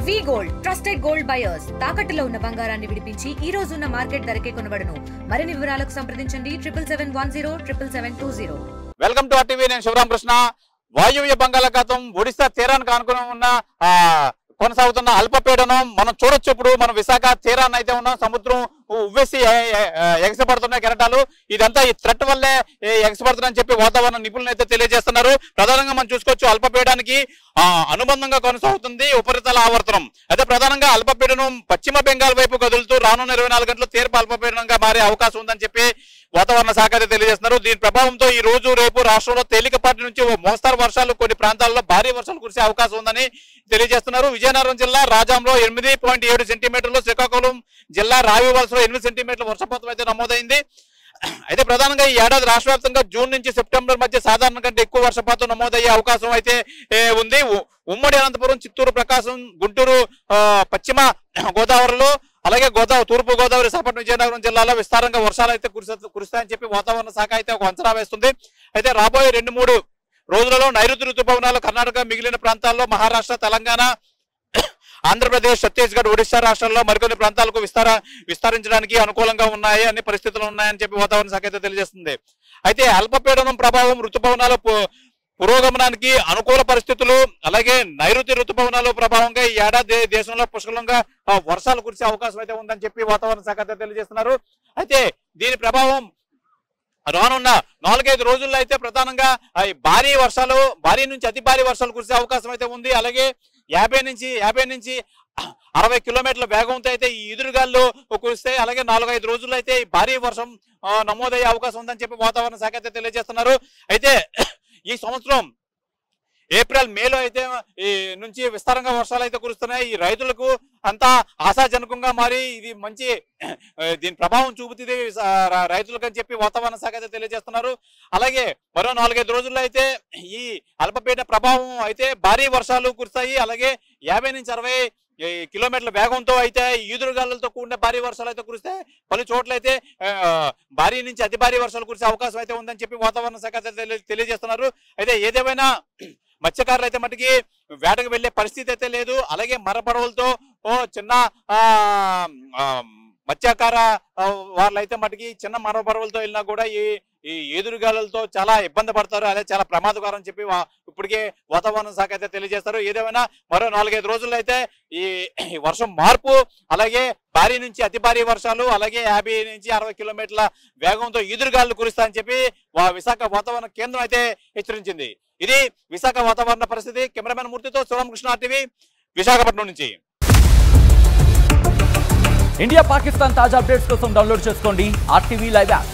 వి gold trusted gold buyers తాకట్టులో ఉన్న బంగారాన్ని విడిపించి ఈ రోజు ఉన్న మార్కెట్ ధరకే కొనబడును. మరిన్ని వివరాలకు సంప్రదించండి 77107720. Welcome to RTV. నేను శివరామకృష్ణ. వాయువ్య బంగాళాఖాతం ఒడిశా తీరానికి ఆనుకుని ఉన్న కొనసాగుతున్న అల్పపీడనం మనం చూడొచ్చు. ఇప్పుడు మనం విశాఖ తీరాన్ని అయితే ఉన్నాం. సముద్రం ఉవ్వేసి ఎగసిపడుతున్నాయి కెరటాలు. ఇదంతా ఈ థ్రెట్ వల్లే ఎగసిపడుతుందని చెప్పి వాతావరణ నిపుణులు అయితే తెలియజేస్తున్నారు. ప్రధానంగా మనం చూసుకోవచ్చు అల్పపీడనానికి అనుబంధంగా కొనసాగుతుంది ఉపరితల ఆవర్తనం. అయితే ప్రధానంగా అల్పపీడనం పశ్చిమ బెంగాల్ వైపు కదులుతూ రానున్న 24 గంటలు తీర్పు అల్పపీడనంగా మారే అవకాశం ఉందని చెప్పి వాతావరణ శాఖ అయితే తెలియజేస్తున్నారు. దీని ప్రభావంతో ఈ రోజు రేపు రాష్ట్రంలో తేలికపాటి నుంచి మోస్తరు వర్షాలు, కొన్ని ప్రాంతాల్లో భారీ వర్షాలు కురిసే అవకాశం ఉందని తెలియజేస్తున్నారు. విజయనగరం జిల్లా రాజాంలో 8.7 సెంటీమీటర్లు, శ్రీకాకుళం జిల్లా రావివలసలో 8 సెంటీమీటర్ల వర్షపాతం అయితే నమోదైంది. అయితే ప్రధానంగా ఈ ఏడాది రాష్ట్ర వ్యాప్తంగా జూన్ నుంచి సెప్టెంబర్ మధ్య సాధారణ కంటే ఎక్కువ వర్షపాతం నమోదయ్యే అవకాశం అయితే ఉంది. ఉమ్మడి అనంతపురం, చిత్తూరు, ప్రకాశం, గుంటూరు, పశ్చిమ గోదావరిలో, అలాగే తూర్పు గోదావరి, విశాఖపట్నం, విజయనగరం జిల్లాలో విస్తారంగా వర్షాలు అయితే కురుస్తాయని చెప్పి వాతావరణ శాఖ అయితే ఒక అంచనా వేస్తుంది. అయితే రాబోయే 2-3 రోజులలో నైరుతి ఋతుపవనాలు కర్ణాటక, మిగిలిన ప్రాంతాల్లో మహారాష్ట్ర, తెలంగాణ, ఆంధ్రప్రదేశ్, ఛత్తీస్గఢ్, ఒడిశా రాష్ట్రాల్లో మరికొన్ని ప్రాంతాలకు విస్తరించడానికి అనుకూలంగా ఉన్నాయి, అన్ని పరిస్థితులు ఉన్నాయని చెప్పి వాతావరణ శాఖ అయితే తెలియజేస్తుంది. అయితే అల్పపీడనం ప్రభావం ఋతుపవనాల పురోగమనానికి అనుకూల పరిస్థితులు, అలాగే నైరుతి ఋతుపవనాల ప్రభావంగా ఈ ఏడాది దేశంలో పుష్కలంగా వర్షాలు కురిసే అవకాశం అయితే ఉందని చెప్పి వాతావరణ శాఖ అయితే తెలియజేస్తున్నారు. అయితే దీని ప్రభావం రానున్న 4-5 రోజుల్లో అయితే ప్రధానంగా భారీ నుంచి అతి భారీ వర్షాలు కురిసే అవకాశం అయితే ఉంది. అలాగే 50 నుంచి 60 కిలోమీటర్ల వేగంతో అయితే ఈ ఎదురుగాల్లో కురిస్తాయి. అలాగే 4-5 రోజుల్లో అయితే భారీ వర్షం నమోదయ్యే అవకాశం ఉందని చెప్పి వాతావరణ శాఖ అయితే తెలియజేస్తున్నారు. అయితే ఈ సంవత్సరం ఏప్రిల్, మేలో అయితే నుంచి విస్తారంగా వర్షాలు అయితే కురుస్తున్నాయి. ఈ రైతులకు అంతా ఆశాజనకంగా మారి ఇది మంచి దీని ప్రభావం చూపుతుంది రైతులకు అని చెప్పి వాతావరణ శాఖ అయితే తెలియజేస్తున్నారు. అలాగే మరో 4-5 రోజుల్లో అయితే ఈ అల్పపీడన ప్రభావం అయితే భారీ వర్షాలు కురుస్తాయి. అలాగే 50 నుంచి 60 కిలోమీటర్ల వేగంతో అయితే ఈదురుగాలులతో కూడిన భారీ వర్షాలు అయితే కురిస్తాయి. పలు చోట్ల అయితే భారీ నుంచి అతి భారీ వర్షాలు కురిసే అవకాశం అయితే ఉందని చెప్పి వాతావరణ శాఖ తెలియజేస్తున్నారు. అయితే ఏదేమైనా మత్స్యకారులు అయితే మటుకి వేటకు వెళ్లే పరిస్థితి అయితే లేదు. అలాగే మరపడవలతో చిన్న మత్స్యకార వాళ్ళైతే మటుకి చిన్న మరపడవలతో వెళ్ళినా కూడా ఈ ఎదురుగాలులతో చాలా ఇబ్బంది పడతారు. అదే చాలా ప్రమాదకరం అని చెప్పి ఇప్పటికే వాతావరణ శాఖ అయితే తెలియజేస్తారు. ఏదేమైనా మరో 4-5 రోజుల్లో అయితే ఈ వర్షం మార్పు, అలాగే భారీ నుంచి అతి భారీ వర్షాలు, అలాగే 50 నుంచి 60 కిలోమీటర్ల వేగంతో ఎదురుగాలు కురుస్తాయని చెప్పి విశాఖ వాతావరణ కేంద్రం అయితే హెచ్చరించింది. ఇది విశాఖ వాతావరణ పరిస్థితి. కెమెరామెన్ మూర్తితో శివరామకృష్ణ, ఆర్టీవీ, విశాఖపట్నం నుంచి. ఇండియా పాకిస్తాన్ తాజా అప్డేట్స్ కోసం డౌన్లోడ్ చేసుకోండి ఆర్టీవీ లైవ్ యాప్.